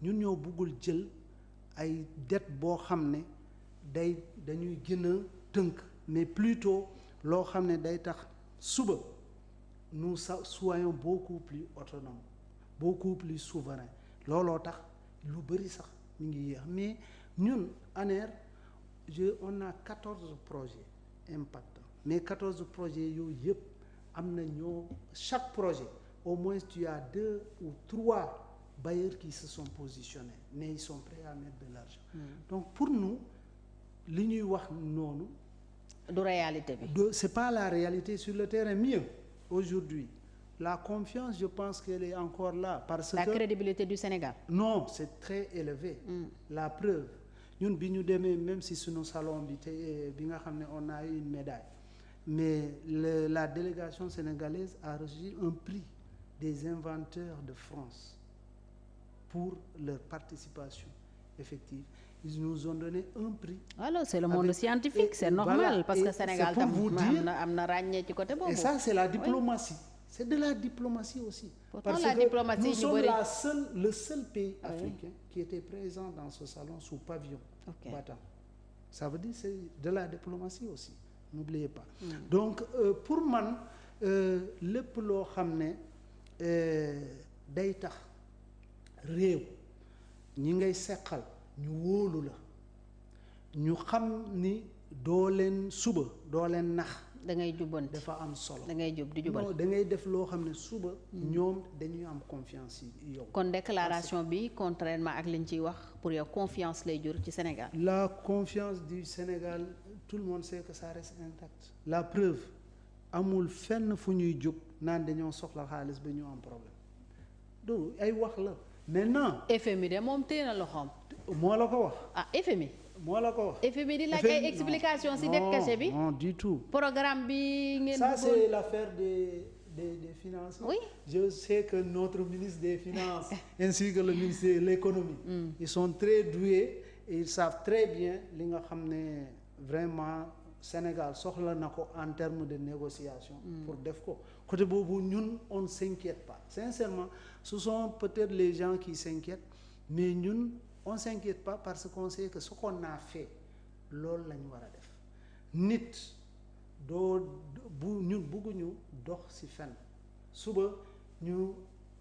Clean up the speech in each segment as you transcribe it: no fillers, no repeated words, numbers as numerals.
ñun ñoo bëggul jël ay dette boo xam ne dañuy gën a tënk mais plutôt loo xam ne day tax suba nous soyons beaucoup plus autonomes beaucoup plus souverains looloo tax lu bëri sax mi ngi yéex mais ñun ANER on a 14 projets impactants mais 14 projets yooyu yëpp am na chaque projet au moins tu as 2 ou 3 bailleurs qui se sont positionnés mais ils sont prêts à mettre de l'argent donc pour nous li ñuy wax noonu du réalité bi c'est pas la réalité sur le terrain. Mieux aujourd'hui la confiance je pense qu'elle est encore là parce que la crédibilité du Sénégal non c'est très élevé la preuve ñun bi ñu demee même si suñu salon bi te bi nga xam ne on a eu une médaille mais la délégation sénégalaise a reçu un prix des inventeurs de France pour leur participation effective. Ils nous ont donné un prix. Alors c'est le monde scientifique, c'est normal voilà, parce que Sénégal tam am na ràññee ci côté boobu. Et ça c'est la diplomatie. Oui. C'est de la diplomatie aussi. Pourtant, parce la que diplomatie nous sommes le seul pays africain qui était présent dans ce salon sous pavillon battant. Ça veut dire c'est de la diplomatie aussi. N'oubliez pas. Donc pour man lépp loo xam ne day tax réew ñi ngay seqal ñu wóolu la ñu xam ni doo leen suba doo leen nax. da ngay jubbanti dafa am solo. da ngay jub di jubal da ngay def loo xam ne suba. ñoom dañuy am confiance yi yow. kon déclaration bi contrairement ak liñ ciy wax pour yow confiance lay jur ci Sénégal. La confiance du Sénégal tout le monde sait que ça reste intact. La preuve amul fenn fu ñuy jóg naan dañoo soxla xaalis ba ñu am problème du ay wax la. Maintenant FMI de moom téye na loxoom. moo la ko wax. ah FMI. moo la ko wax. FMI di laaj ay explication ci dette cachée bi. non du tout. programme bi ngeen. Ça c'est l'affaire des finances. Oui. Je sais que notre ministre des finances ainsi que le ministre de l'économie. Ils sont très doués et ils savent très bien li nga xam ne vraiment Sénégal soxla na ko en termes de négociation. pour def ko côté boobu ñun on ne s'inquiète pas sincèrement ce sont peut-être les gens qui s'inquiètent mais ñun on s'inquiète pas parce qu'on sait que ce qu'on a fait loolu la ñu war a def nit doo bu ñun bëgguñu dox ci fenn suba ñu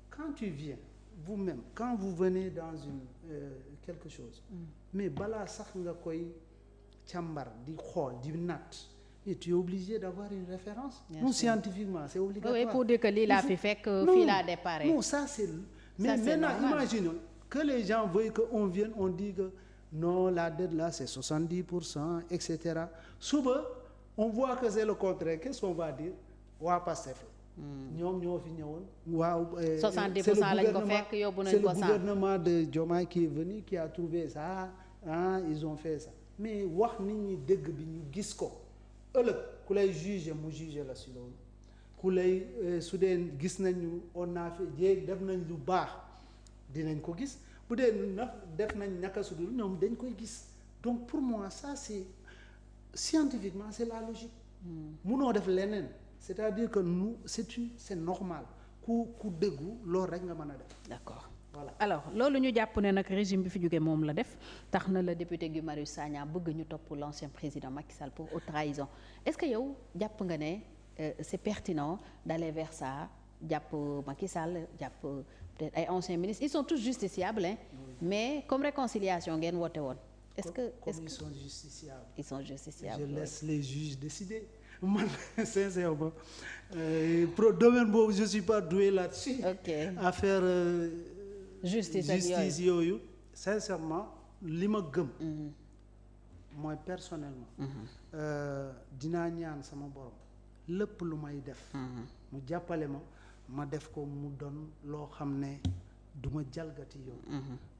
quand tu viens vous-même quand vous venez dans une quelque chose mais balaa sax nga koy càmbar di xool di natt et tu es obligé d'avoir une référence. Nous scientifiquement c'est obligatoire. Oui, pour dire que lii laa fi fekk fii laa déparé. Non ça c'est mais maintenant imaginons que les gens veuillent que on vienne on dit que non la dette là c'est 70% et cetera suba on voit que c'est le contraire qu'est-ce qu'on va dire waa Pastef ñoom ñoo fi ñëwoon. waaw 70% lañ ko fekk yóbbu nañ ko c'est le gouvernement de Diomaye qui est venu qui a trouvé ça ils ont fait ça. mais wax nit ñi dëgg bi ñu gis ko ëllëg ku lay juger mu juger la si loolu ku lay su dee gis nañu on a fait jéeg def nañ lu baax dinañ ko gis bu dee def nañ naka su dul ñoom dañ koy gis donc pour moi ça c'est scientifiquement c'est la logique. munoo def leneen c'est-à-dire que nous c'est normal ku dëggu loolu rek nga mën a def. D'accord. Voilà. Alors loolu ñu jàpp ne nag régime bi fi jógee moom la def tax na la député Guy Marius Sagna bëgg ñu topp l'ancien président Macky Sall pour haute trahison est-ce que yow jàpp nga ne c'est pertinent d'aller vers ça jàpp Macky Sall jàpp peut-être ay anciens ministres ils sont tous justiciables hein mais comme réconciliation ngeen woote woon. Est-ce que ils sont justiciables. Ils sont justiciables. Je laisse les juges décider. Man sincèrement domaine boobu je suis pas doué là-dessus. Ok. À faire justice yooyu sincèrement li ma gëm. mooy personnellement. dinaa ñaan sama borom lépp lu may def. mu jàppale ma def ko mu doon loo xam ne du ma jalgati yow.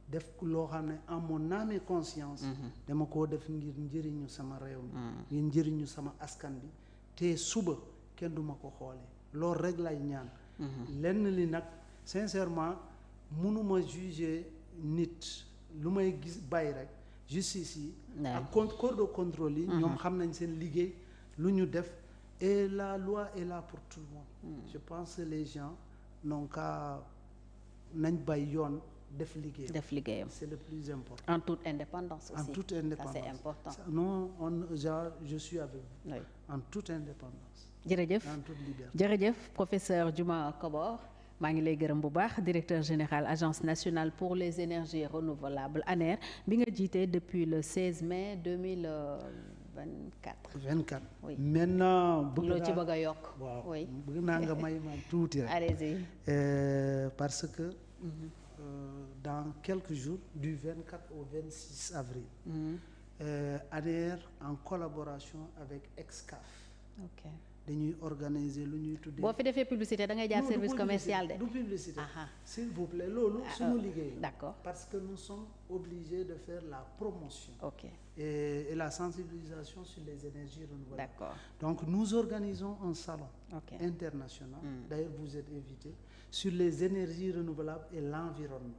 def loo xam ne en mon âme et conscience. dama koo def ngir njëriñu sama réew mi. ngir njëriñu sama askan bi te suba kenn duma ko xoolee loolu rek lay ñaan. lenn li nag sincèrement mënuma juger nit lu may gis bàyyi rek justice yi. ak corps de contrôle yi. ñoom xam nañ seen liggéey lu ñu def et la loi est là pour tout le monde. Je pense que les gens n'ont qu'à nañ bay yoon def liggéeyam. C'est le plus important. En toute indépendance aussi. En toute indépendance. Ça c'est important. Non, je suis avec vous. Oui. En toute indépendance. jërëjëf en toute liberté. jërëjëf professeur Diouma Kobor maa ngi lay gërëm bu baax directeur général agence nationale pour les énergies renouvelables ANER bi nga jiite depuis le 16 mai 2024. 24. Oui. Maintenant loo ci bëgg a yokk. waaw oui bëgg naa nga may ma tuuti rek. allez-y. Parce que dans quelques jours du 24 au 26 avril. ANER en collaboration avec Excaf. ok dañuy organiser lu ñuy tuddee. boo fi defee publicité da ngay jaar service commercial de. du publicité s'il vous plaît loolu suñu liggéey. d'accord parce que nous sommes obligés de faire la promotion. ok et la sensibilisation sur les énergies renouvelables. d'accord Donc nous organisons un salon international. D'ailleurs vous êtes invités sur les énergies renouvelables et l'environnement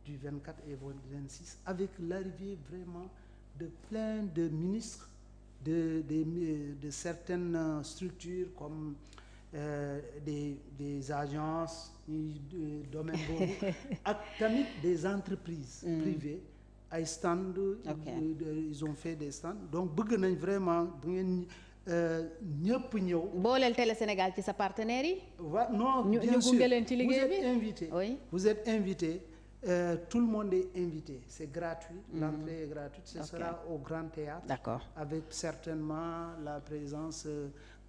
du 24 et 26 avec l'arrivée vraiment de plein de ministres de certaines structures comme des agences domaine boobu ak tamit des entreprises privées ay stand ils ont fait des stands donc bëgg nañ vraiment bu ngeen ñëpp ñëw. booleel Télé Sénégal ci sa partenaires yi. non bien sûr ñu gunge leen ci liggéey bi vous êtes invités. oui vous êtes invités. Tout le monde est invité, c'est gratuit, l'entrée est gratuite, ce sera au Grand Théâtre. D'accord. Avec certainement la présence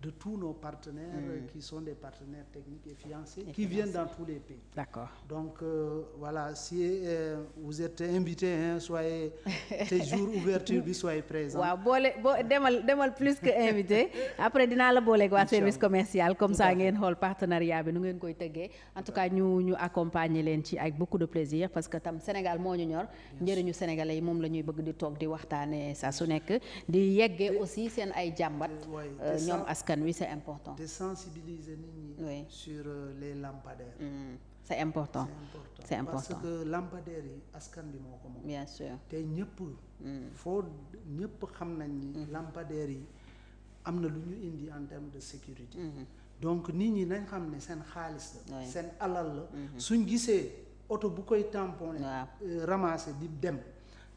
de tous nos partenaires qui sont des partenaires techniques et financiers qui viennent dans tous les pays. D'accord. Donc voilà, si vous êtes invités, soyez te jour ouverture bi soyez présents. waaw demal plus que invité après dinaa la booleeg waa service commercial comme ça ngeen xool partenariat bi nu ngeen koy tëggee en tout cas ñu accompagner leen ci avec beaucoup de plaisir parce que tam Sénégal moo ñu ñor njëriñu sénégalais yi moom la ñuy bëgg di toog di waxtaane saa su nekk di yeggee aussi seen ay jàmbat ñoom askan wi c'est important. De sensibiliser nit ñi sur les lampadaires. C'est important. C'est important parce que lampadaires yi askan bi moo ko moom. Bien sûr. te ñëpp ñëpp xam nañ ni lampadaires yi am na lu ñu indi en termes de sécurité. Donc nit ñi nañ xam ne seen xaalis la. seen alal la. suñ gisee oto bu koy tamponné. ramasser di dem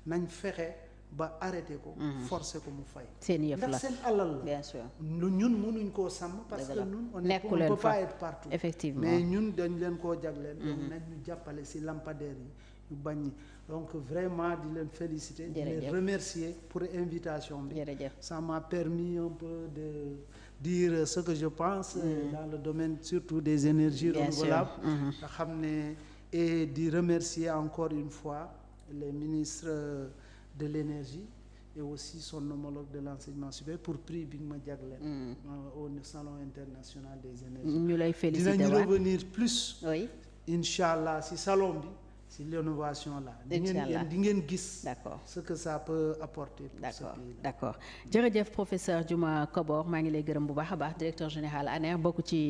nañ fexe ba arrêté ko. forcé ko mu fay. seen yëf la ndax seen alal la. bien sûr ñun mënuñ koo sàmm. parce que ñun on ne peut pas être partout. effectivement mais ñun dañ leen koo jagleel. donc nañ ñu jàppale ci lampadaires yi ñu bañ donc vraiment di leen féliciter. di leen remercier pour invitation bi. ça m'a permis un peu de dire ce que je pense. dans le domaine surtout des énergies renouvelables. nga xam ne et di remercier encore une fois les ministres de l'énergie et aussi son homologue de l'enseignement supérieur pour prix bi nga ma jagleel au salon international des énergies. ñu lay féliciter dinañu revenir plus. Inch'Allah si salon bi si l'innovation là. di ngeen gis. d'accord ce que ça peut apporter. pour ce pays. d'accord jërëjëf professeur Diouma Kobor maa ngi lay gërëm bu baax a baax directeur général ANER bokk ci.